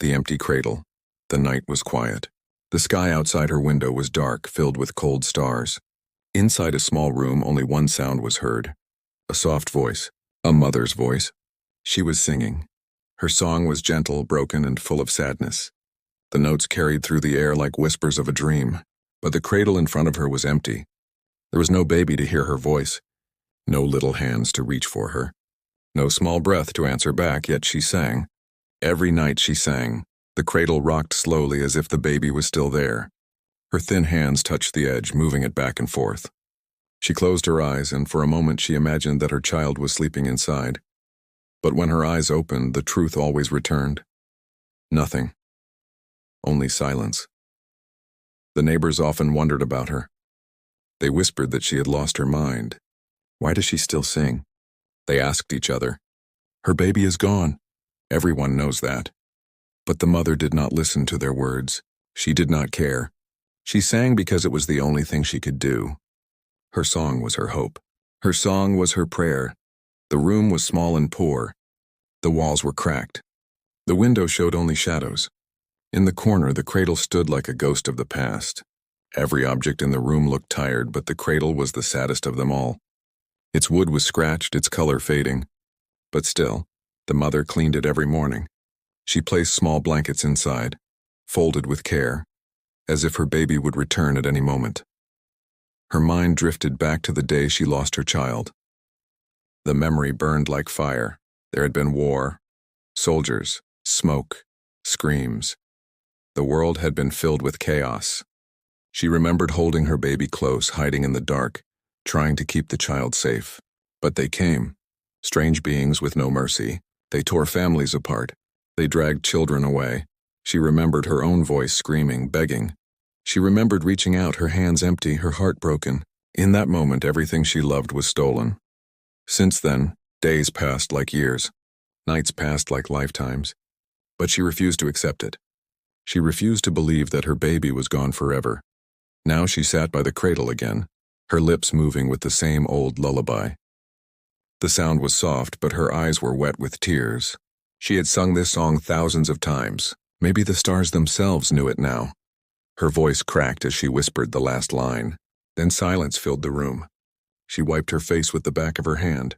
The empty cradle. The night was quiet. The sky outside her window was dark, filled with cold stars. Inside a small room, only one sound was heard. A soft voice. A mother's voice. She was singing. Her song was gentle, broken, and full of sadness. The notes carried through the air like whispers of a dream, but the cradle in front of her was empty. There was no baby to hear her voice, no little hands to reach for her, no small breath to answer back, yet she sang. Every night she sang. The cradle rocked slowly as if the baby was still there. Her thin hands touched the edge, moving it back and forth. She closed her eyes, and for a moment she imagined that her child was sleeping inside. But when her eyes opened, the truth always returned. Nothing. Only silence. The neighbors often wondered about her. They whispered that she had lost her mind. Why does she still sing? They asked each other. Her baby is gone. Everyone knows that. But the mother did not listen to their words. She did not care. She sang because it was the only thing she could do. Her song was her hope. Her song was her prayer. The room was small and poor. The walls were cracked. The window showed only shadows. In the corner, the cradle stood like a ghost of the past. Every object in the room looked tired, but the cradle was the saddest of them all. Its wood was scratched, its color fading. But still, the mother cleaned it every morning. She placed small blankets inside, folded with care, as if her baby would return at any moment. Her mind drifted back to the day she lost her child. The memory burned like fire. There had been war, soldiers, smoke, screams. The world had been filled with chaos. She remembered holding her baby close, hiding in the dark, trying to keep the child safe. But they came, strange beings with no mercy. They tore families apart. They dragged children away. She remembered her own voice screaming, begging. She remembered reaching out, her hands empty, her heart broken. In that moment, everything she loved was stolen. Since then, days passed like years. Nights passed like lifetimes. But she refused to accept it. She refused to believe that her baby was gone forever. Now she sat by the cradle again, her lips moving with the same old lullaby. The sound was soft, but her eyes were wet with tears. She had sung this song thousands of times. Maybe the stars themselves knew it now. Her voice cracked as she whispered the last line. Then silence filled the room. She wiped her face with the back of her hand.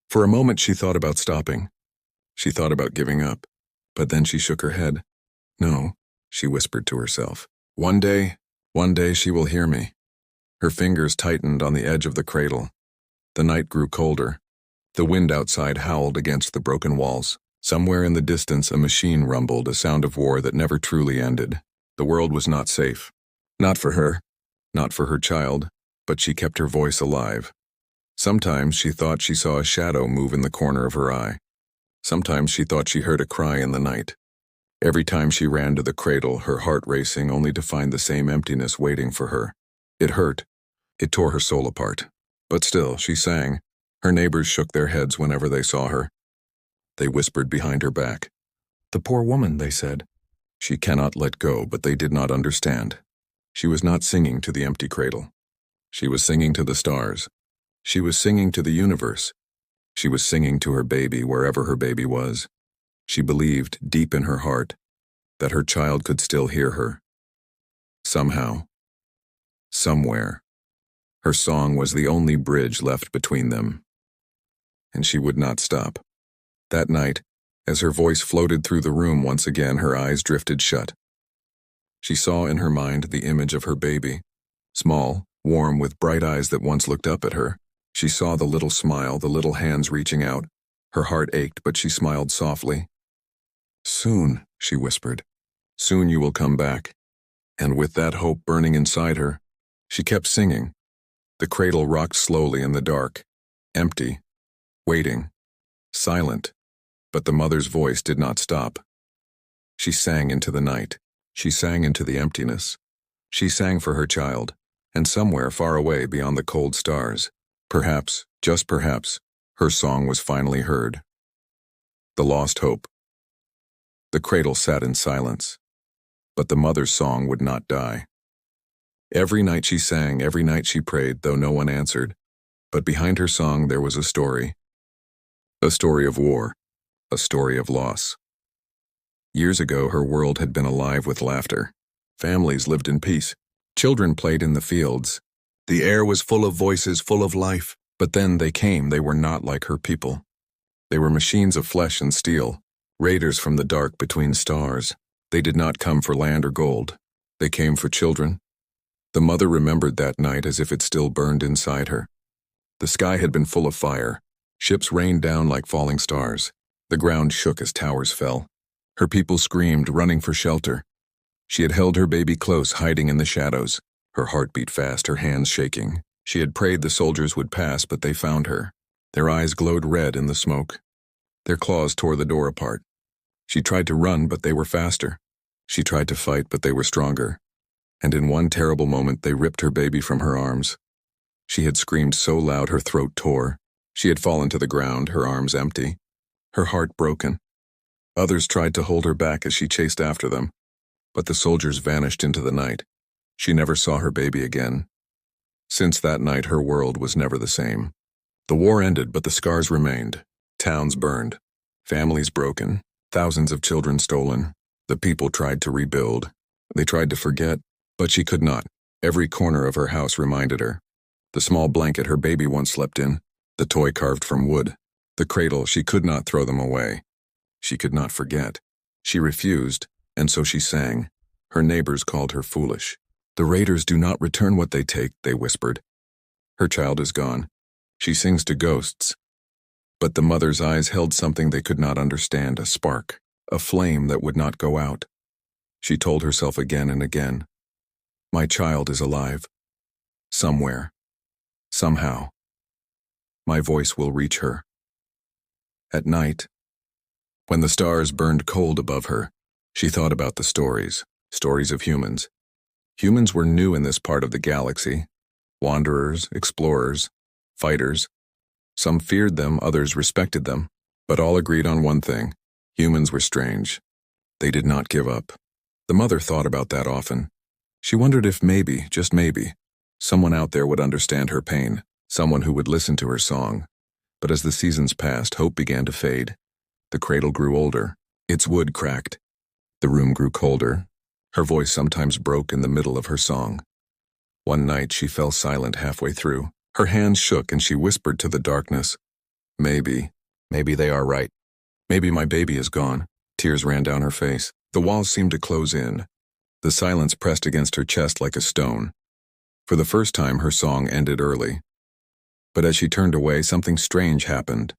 For a moment she thought about stopping. She thought about giving up. But then she shook her head. No, she whispered to herself. One day she will hear me. Her fingers tightened on the edge of the cradle. The night grew colder. The wind outside howled against the broken walls. Somewhere in the distance, a machine rumbled, a sound of war that never truly ended. The world was not safe. Not for her. Not for her child. But she kept her voice alive. Sometimes she thought she saw a shadow move in the corner of her eye. Sometimes she thought she heard a cry in the night. Every time she ran to the cradle, her heart racing, only to find the same emptiness waiting for her. It hurt. It tore her soul apart. But still, she sang. Her neighbors shook their heads whenever they saw her. They whispered behind her back. The poor woman, they said. She cannot let go, but they did not understand. She was not singing to the empty cradle. She was singing to the stars. She was singing to the universe. She was singing to her baby wherever her baby was. She believed, deep in her heart, that her child could still hear her. Somehow. Somewhere. Her song was the only bridge left between them. And she would not stop. That night, as her voice floated through the room once again, her eyes drifted shut. She saw in her mind the image of her baby, small, warm, with bright eyes that once looked up at her. She saw the little smile, the little hands reaching out. Her heart ached, but she smiled softly. Soon, she whispered. Soon you will come back. And with that hope burning inside her, she kept singing. The cradle rocked slowly in the dark, empty, waiting, silent, but the mother's voice did not stop. She sang into the night. She sang into the emptiness. She sang for her child, and somewhere far away beyond the cold stars, perhaps, just perhaps, her song was finally heard. The lost hope. The cradle sat in silence, but the mother's song would not die. Every night she sang, every night she prayed, though no one answered. But behind her song there was a story of war, a story of loss. Years ago, her world had been alive with laughter. Families lived in peace. Children played in the fields. The air was full of voices, full of life. But then they came. They were not like her people. They were machines of flesh and steel, raiders from the dark between stars. They did not come for land or gold. They came for children. The mother remembered that night as if it still burned inside her. The sky had been full of fire. Ships rained down like falling stars. The ground shook as towers fell. Her people screamed, running for shelter. She had held her baby close, hiding in the shadows. Her heart beat fast, her hands shaking. She had prayed the soldiers would pass, but they found her. Their eyes glowed red in the smoke. Their claws tore the door apart. She tried to run, but they were faster. She tried to fight, but they were stronger. And in one terrible moment, they ripped her baby from her arms. She had screamed so loud her throat tore. She had fallen to the ground, her arms empty, her heart broken. Others tried to hold her back as she chased after them, but the soldiers vanished into the night. She never saw her baby again. Since that night, her world was never the same. The war ended, but the scars remained. Towns burned, families broken, thousands of children stolen. The people tried to rebuild. They tried to forget, but she could not. Every corner of her house reminded her. The small blanket her baby once slept in, the toy carved from wood, the cradle, she could not throw them away. She could not forget. She refused, and so she sang. Her neighbors called her foolish. The raiders do not return what they take, they whispered. Her child is gone. She sings to ghosts. But the mother's eyes held something they could not understand, a spark, a flame that would not go out. She told herself again and again, my child is alive. Somewhere. Somehow. My voice will reach her. At night, when the stars burned cold above her, she thought about the stories of humans. Humans were new in this part of the galaxy. Wanderers, explorers, fighters. Some feared them, others respected them, but all agreed on one thing. Humans were strange. They did not give up. The mother thought about that often. She wondered if maybe, just maybe, someone out there would understand her pain, someone who would listen to her song. But as the seasons passed, hope began to fade. The cradle grew older. Its wood cracked. The room grew colder. Her voice sometimes broke in the middle of her song. One night she fell silent halfway through. Her hands shook and she whispered to the darkness, maybe they are right. Maybe my baby is gone. Tears ran down her face. The walls seemed to close in. The silence pressed against her chest like a stone. For the first time, her song ended early. But as she turned away, something strange happened.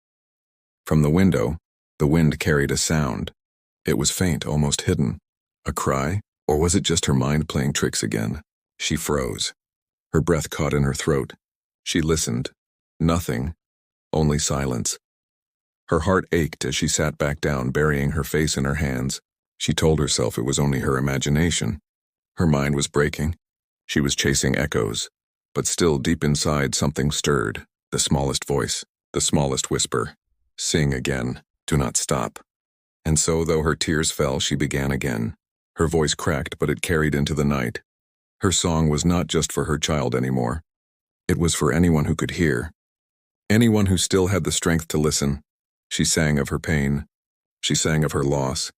From the window, the wind carried a sound. It was faint, almost hidden. A cry? Or was it just her mind playing tricks again? She froze. Her breath caught in her throat. She listened. Nothing. Only silence. Her heart ached as she sat back down, burying her face in her hands. She told herself it was only her imagination. Her mind was breaking. She was chasing echoes. But still, deep inside, something stirred. The smallest voice, the smallest whisper. Sing again. Do not stop. And so, though her tears fell, she began again. Her voice cracked, but it carried into the night. Her song was not just for her child anymore. It was for anyone who could hear. Anyone who still had the strength to listen. She sang of her pain. She sang of her loss.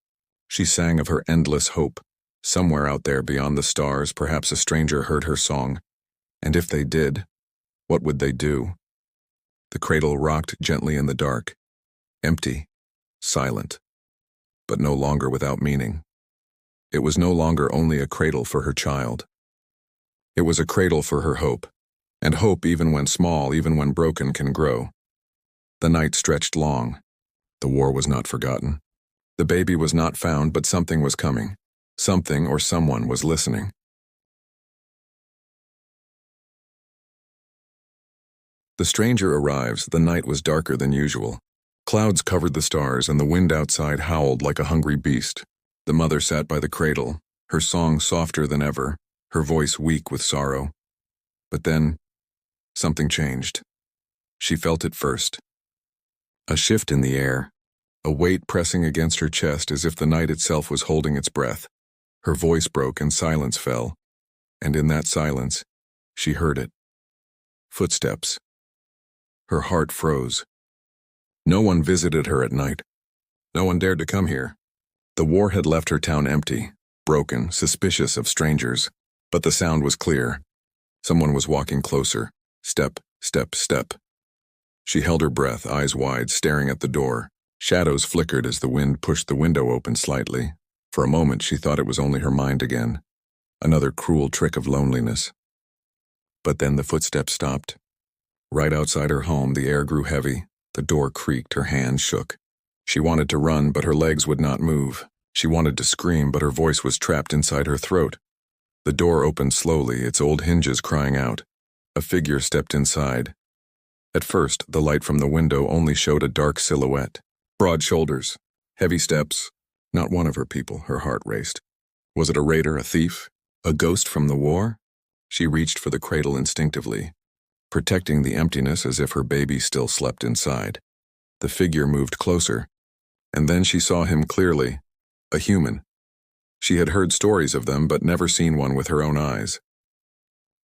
She sang of her endless hope. Somewhere out there beyond the stars, perhaps a stranger heard her song. And if they did, what would they do? The cradle rocked gently in the dark. Empty. Silent. But no longer without meaning. It was no longer only a cradle for her child. It was a cradle for her hope. And hope, even when small, even when broken, can grow. The night stretched long. The war was not forgotten. The baby was not found, but something was coming. Something or someone was listening. The stranger arrives. The night was darker than usual. Clouds covered the stars, and the wind outside howled like a hungry beast. The mother sat by the cradle, her song softer than ever, her voice weak with sorrow. But then, something changed. She felt it first. A shift in the air, a weight pressing against her chest as if the night itself was holding its breath. Her voice broke and silence fell, and in that silence, she heard it. Footsteps. Her heart froze. No one visited her at night. No one dared to come here. The war had left her town empty, broken, suspicious of strangers. But the sound was clear. Someone was walking closer. Step, step, step. She held her breath, eyes wide, staring at the door. Shadows flickered as the wind pushed the window open slightly. For a moment, she thought it was only her mind again. Another cruel trick of loneliness. But then the footsteps stopped. Right outside her home, the air grew heavy. The door creaked, her hands shook. She wanted to run, but her legs would not move. She wanted to scream, but her voice was trapped inside her throat. The door opened slowly, its old hinges crying out. A figure stepped inside. At first, the light from the window only showed a dark silhouette. Broad shoulders, heavy steps. Not one of her people, her heart raced. Was it a raider, a thief, a ghost from the war? She reached for the cradle instinctively, protecting the emptiness as if her baby still slept inside. The figure moved closer, and then she saw him clearly, a human. She had heard stories of them, but never seen one with her own eyes.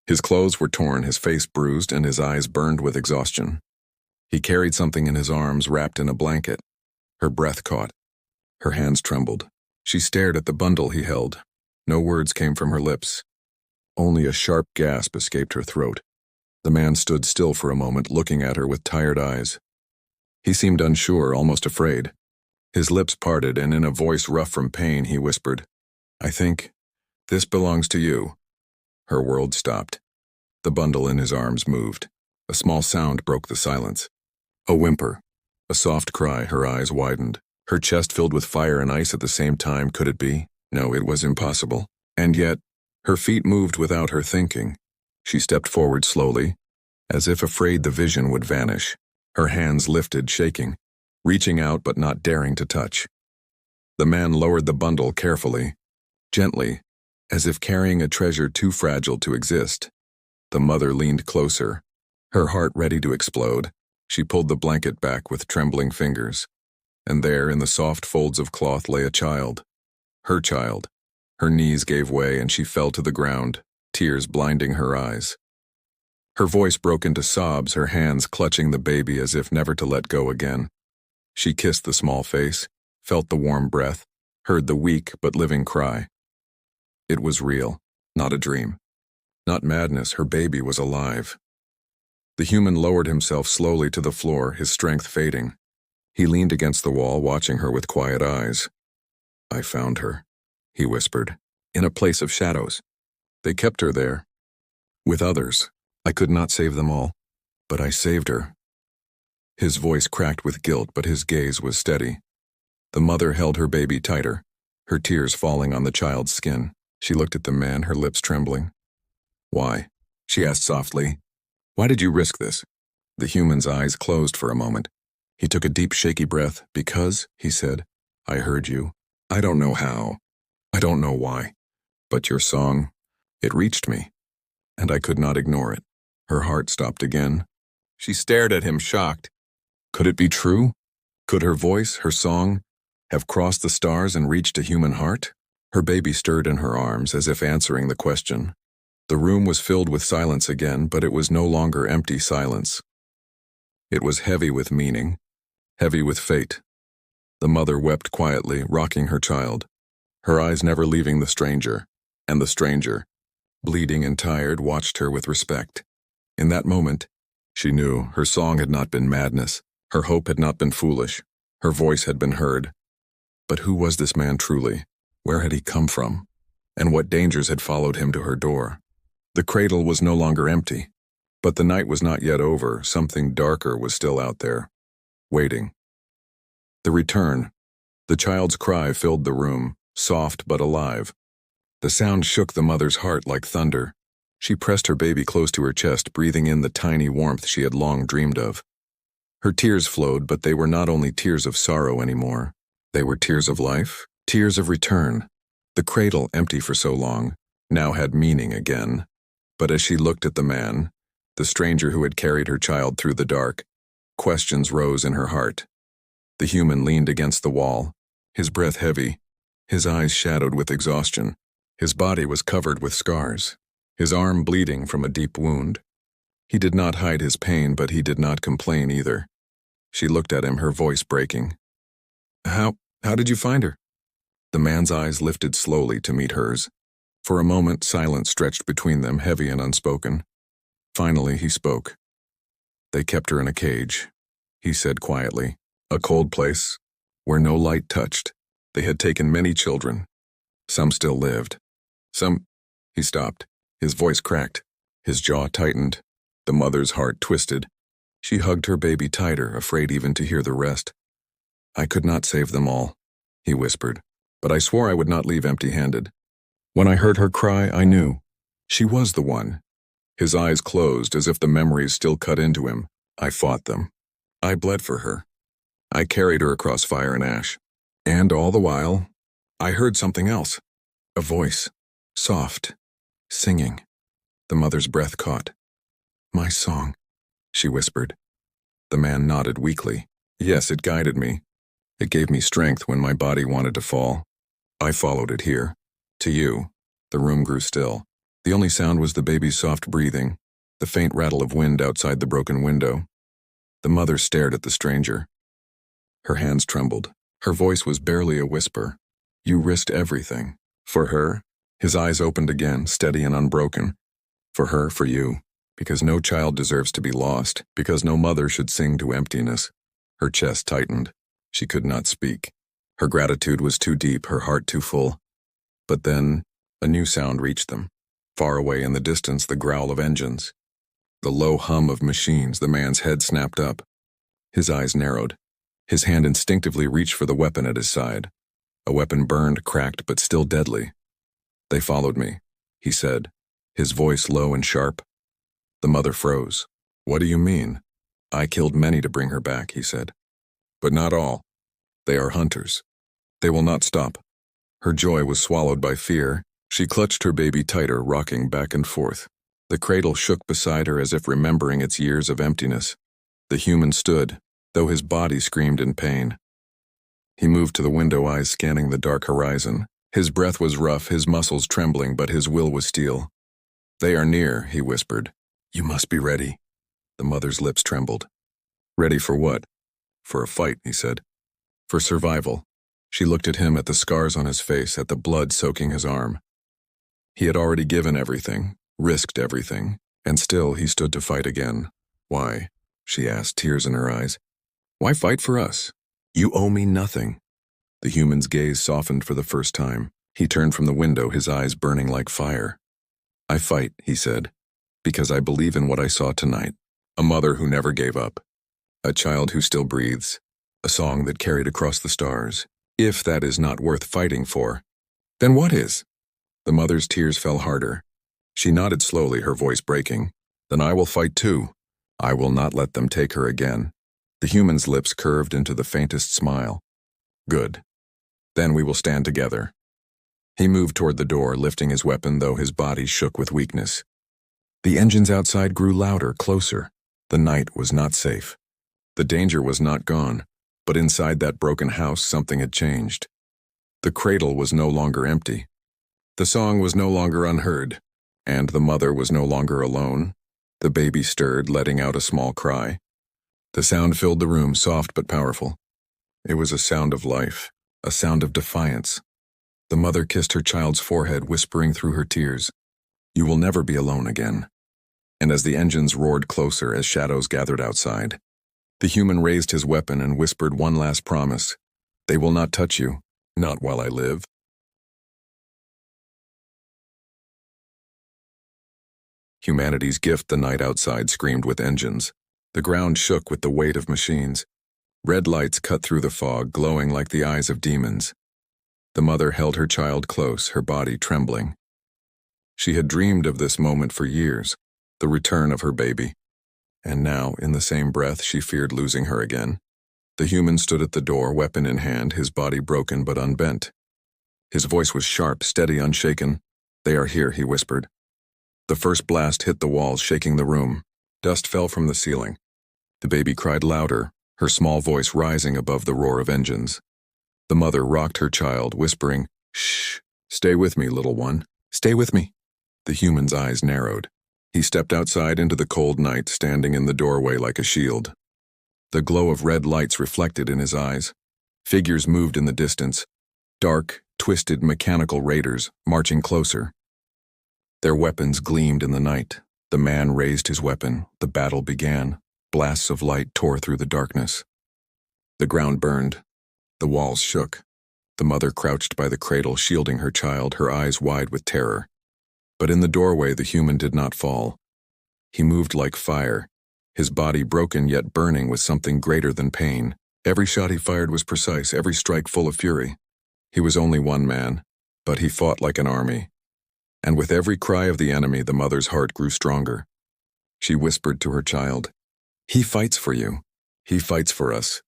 His clothes were torn, his face bruised, and his eyes burned with exhaustion. He carried something in his arms, wrapped in a blanket. Her breath caught. Her hands trembled. She stared at the bundle he held. No words came from her lips. Only a sharp gasp escaped her throat. The man stood still for a moment, looking at her with tired eyes. He seemed unsure, almost afraid. His lips parted, and in a voice rough from pain, he whispered, "I think this belongs to you." Her world stopped. The bundle in his arms moved. A small sound broke the silence. A whimper. A soft cry, her eyes widened. Her chest filled with fire and ice at the same time. Could it be? No, it was impossible. And yet, her feet moved without her thinking. She stepped forward slowly, as if afraid the vision would vanish. Her hands lifted, shaking, reaching out but not daring to touch. The man lowered the bundle carefully, gently, as if carrying a treasure too fragile to exist. The mother leaned closer, her heart ready to explode. She pulled the blanket back with trembling fingers. And there, in the soft folds of cloth, lay a child. Her child. Her knees gave way and she fell to the ground, tears blinding her eyes. Her voice broke into sobs, her hands clutching the baby as if never to let go again. She kissed the small face, felt the warm breath, heard the weak but living cry. It was real, not a dream. Not madness, her baby was alive. The human lowered himself slowly to the floor, his strength fading. He leaned against the wall, watching her with quiet eyes. "I found her," he whispered, "in a place of shadows. They kept her there, with others. I could not save them all, but I saved her." His voice cracked with guilt, but his gaze was steady. The mother held her baby tighter, her tears falling on the child's skin. She looked at the man, her lips trembling. "Why?" she asked softly. "Why did you risk this?" The human's eyes closed for a moment. He took a deep, shaky breath. "Because," he said, "I heard you. I don't know how. I don't know why. But your song, it reached me, and I could not ignore it." Her heart stopped again. She stared at him, shocked. Could it be true? Could her voice, her song, have crossed the stars and reached a human heart? Her baby stirred in her arms, as if answering the question. The room was filled with silence again, but it was no longer empty silence. It was heavy with meaning, heavy with fate. The mother wept quietly, rocking her child, her eyes never leaving the stranger, and the stranger, bleeding and tired, watched her with respect. In that moment, she knew her song had not been madness, her hope had not been foolish, her voice had been heard. But who was this man truly? Where had he come from? And what dangers had followed him to her door? The cradle was no longer empty, but the night was not yet over. Something darker was still out there, waiting. The return. The child's cry filled the room, soft but alive. The sound shook the mother's heart like thunder. She pressed her baby close to her chest, breathing in the tiny warmth she had long dreamed of. Her tears flowed, but they were not only tears of sorrow anymore. They were tears of life, tears of return. The cradle, empty for so long, now had meaning again. But as she looked at the man, the stranger who had carried her child through the dark, questions rose in her heart. The human leaned against the wall, his breath heavy, his eyes shadowed with exhaustion. His body was covered with scars, his arm bleeding from a deep wound. He did not hide his pain, but he did not complain either. She looked at him, her voice breaking. How did you find her?" The man's eyes lifted slowly to meet hers. For a moment, silence stretched between them, heavy and unspoken. Finally, he spoke. "They kept her in a cage," he said quietly. "A cold place, where no light touched. They had taken many children. Some still lived. Some—" He stopped. His voice cracked. His jaw tightened. The mother's heart twisted. She hugged her baby tighter, afraid even to hear the rest. "I could not save them all," he whispered, "but I swore I would not leave empty-handed. When I heard her cry, I knew. She was the one." His eyes closed as if the memories still cut into him. "I fought them. I bled for her. I carried her across fire and ash. And all the while, I heard something else. A voice. Soft. Singing." The mother's breath caught. "My song," she whispered. The man nodded weakly. "Yes, it guided me. It gave me strength when my body wanted to fall. I followed it here. To you." The room grew still. The only sound was the baby's soft breathing, the faint rattle of wind outside the broken window. The mother stared at the stranger. Her hands trembled. Her voice was barely a whisper. "You risked everything. For her?" His eyes opened again, steady and unbroken. "For her, for you. Because no child deserves to be lost. Because no mother should sing to emptiness." Her chest tightened. She could not speak. Her gratitude was too deep, her heart too full. But then, a new sound reached them. Far away in the distance, the growl of engines. The low hum of machines. The man's head snapped up. His eyes narrowed. His hand instinctively reached for the weapon at his side. A weapon burned, cracked, but still deadly. "They followed me," he said, his voice low and sharp. The mother froze. "What do you mean?" "I killed many to bring her back," he said. "But not all. They are hunters. They will not stop." Her joy was swallowed by fear. She clutched her baby tighter, rocking back and forth. The cradle shook beside her as if remembering its years of emptiness. The human stood, though his body screamed in pain. He moved to the window, eyes scanning the dark horizon. His breath was rough, his muscles trembling, but his will was steel. "They are near," he whispered. "You must be ready." The mother's lips trembled. "Ready for what?" "For a fight," he said. "For survival." She looked at him, at the scars on his face, at the blood soaking his arm. He had already given everything, risked everything, and still he stood to fight again. "Why?" she asked, tears in her eyes. "Why fight for us? You owe me nothing." The human's gaze softened for the first time. He turned from the window, his eyes burning like fire. "I fight," he said, "because I believe in what I saw tonight. A mother who never gave up. A child who still breathes. A song that carried across the stars. If that is not worth fighting for, then what is?" The mother's tears fell harder. She nodded slowly, her voice breaking. "Then I will fight too. I will not let them take her again." The human's lips curved into the faintest smile. "Good. Then we will stand together." He moved toward the door, lifting his weapon, though his body shook with weakness. The engines outside grew louder, closer. The night was not safe. The danger was not gone, but inside that broken house something had changed. The cradle was no longer empty. The song was no longer unheard, and the mother was no longer alone. The baby stirred, letting out a small cry. The sound filled the room, soft but powerful. It was a sound of life, a sound of defiance. The mother kissed her child's forehead, whispering through her tears, "You will never be alone again." And as the engines roared closer, as shadows gathered outside, the human raised his weapon and whispered one last promise. "They will not touch you, not while I live." Humanity's gift. The night outside screamed with engines. The ground shook with the weight of machines. Red lights cut through the fog, glowing like the eyes of demons. The mother held her child close, her body trembling. She had dreamed of this moment for years, the return of her baby. And now, in the same breath, she feared losing her again. The human stood at the door, weapon in hand, his body broken but unbent. His voice was sharp, steady, unshaken. "They are here," he whispered. The first blast hit the walls, shaking the room. Dust fell from the ceiling. The baby cried louder, her small voice rising above the roar of engines. The mother rocked her child, whispering, "Shh, stay with me, little one. Stay with me." The human's eyes narrowed. He stepped outside into the cold night, standing in the doorway like a shield. The glow of red lights reflected in his eyes. Figures moved in the distance. Dark, twisted mechanical raiders marching closer. Their weapons gleamed in the night. The man raised his weapon. The battle began. Blasts of light tore through the darkness. The ground burned. The walls shook. The mother crouched by the cradle, shielding her child, her eyes wide with terror. But in the doorway, the human did not fall. He moved like fire, his body broken yet burning with something greater than pain. Every shot he fired was precise, every strike full of fury. He was only one man, but he fought like an army. And with every cry of the enemy, the mother's heart grew stronger. She whispered to her child, "He fights for you. He fights for us."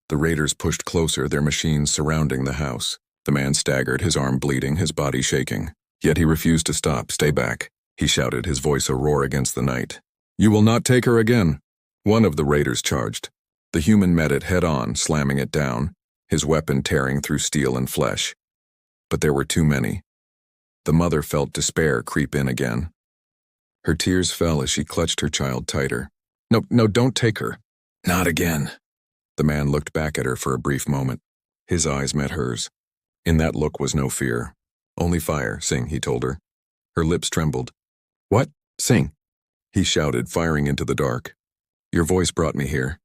The raiders pushed closer, their machines surrounding the house. The man staggered, his arm bleeding, his body shaking. Yet he refused to stop. "Stay back," he shouted, his voice a roar against the night. "You will not take her again." One of the raiders charged. The human met it head-on, slamming it down, his weapon tearing through steel and flesh. But there were too many. The mother felt despair creep in again. Her tears fell as she clutched her child tighter. No, don't take her." "Not again." The man looked back at her for a brief moment. His eyes met hers. In that look was no fear. "Only fire. Sing," he told her. Her lips trembled. "What? Sing," he shouted, firing into the dark. "Your voice brought me here.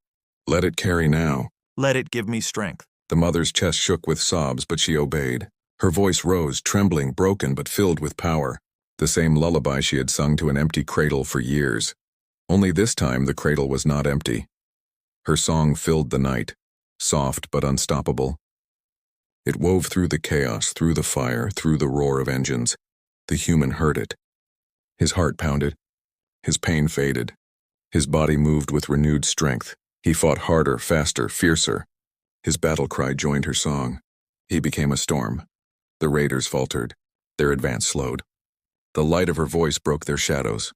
Let it carry now. Let it give me strength." The mother's chest shook with sobs, but she obeyed. Her voice rose, trembling, broken, but filled with power. The same lullaby she had sung to an empty cradle for years. Only this time the cradle was not empty. Her song filled the night, soft but unstoppable. It wove through the chaos, through the fire, through the roar of engines. The human heard it. His heart pounded. His pain faded. His body moved with renewed strength. He fought harder, faster, fiercer. His battle cry joined her song. He became a storm. The raiders faltered. Their advance slowed. The light of her voice broke their shadows.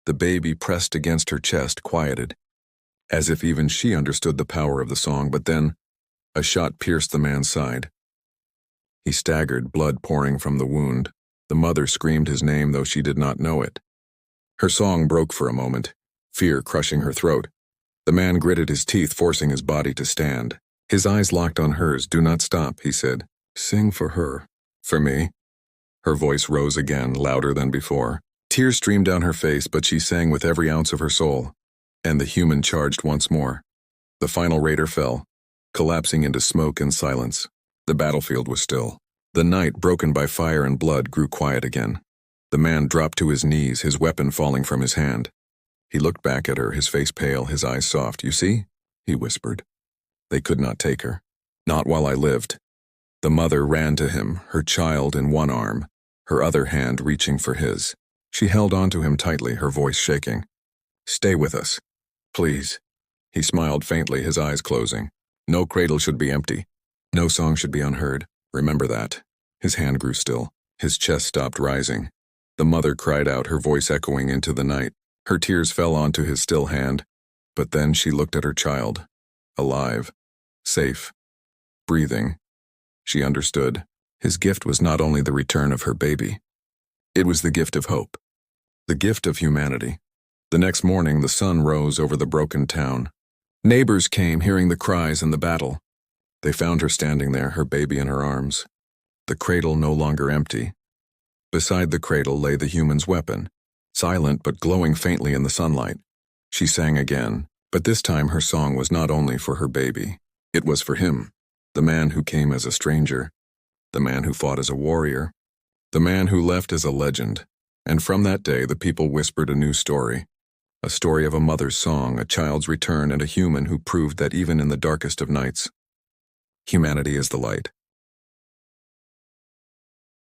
The baby pressed against her chest, quieted, as if even she understood the power of the song. But then, a shot pierced the man's side. He staggered, blood pouring from the wound. The mother screamed his name, though she did not know it. Her song broke for a moment, fear crushing her throat. The man gritted his teeth, forcing his body to stand. His eyes locked on hers. "Do not stop," he said. "Sing for her." "For me?" Her voice rose again, louder than before. Tears streamed down her face, but she sang with every ounce of her soul. And the human charged once more. The final raider fell, collapsing into smoke and silence. The battlefield was still. The night, broken by fire and blood, grew quiet again. The man dropped to his knees, his weapon falling from his hand. He looked back at her, his face pale, his eyes soft. "You see?" he whispered. "They could not take her. Not while I lived." The mother ran to him, her child in one arm, her other hand reaching for his. She held onto him tightly, her voice shaking. "Stay with us, please." He smiled faintly, his eyes closing. "No cradle should be empty. No song should be unheard. Remember that." His hand grew still. His chest stopped rising. The mother cried out, her voice echoing into the night. Her tears fell onto his still hand. But then she looked at her child. Alive. Safe. Breathing. She understood. His gift was not only the return of her baby. It was the gift of hope. The gift of humanity. The next morning, the sun rose over the broken town. Neighbors came, hearing the cries and the battle. They found her standing there, her baby in her arms. The cradle no longer empty. Beside the cradle lay the human's weapon, silent but glowing faintly in the sunlight. She sang again, but this time her song was not only for her baby. It was for him, the man who came as a stranger, the man who fought as a warrior, the man who left as a legend. And from that day, the people whispered a new story. A story of a mother's song, a child's return, and a human who proved that even in the darkest of nights, humanity is the light.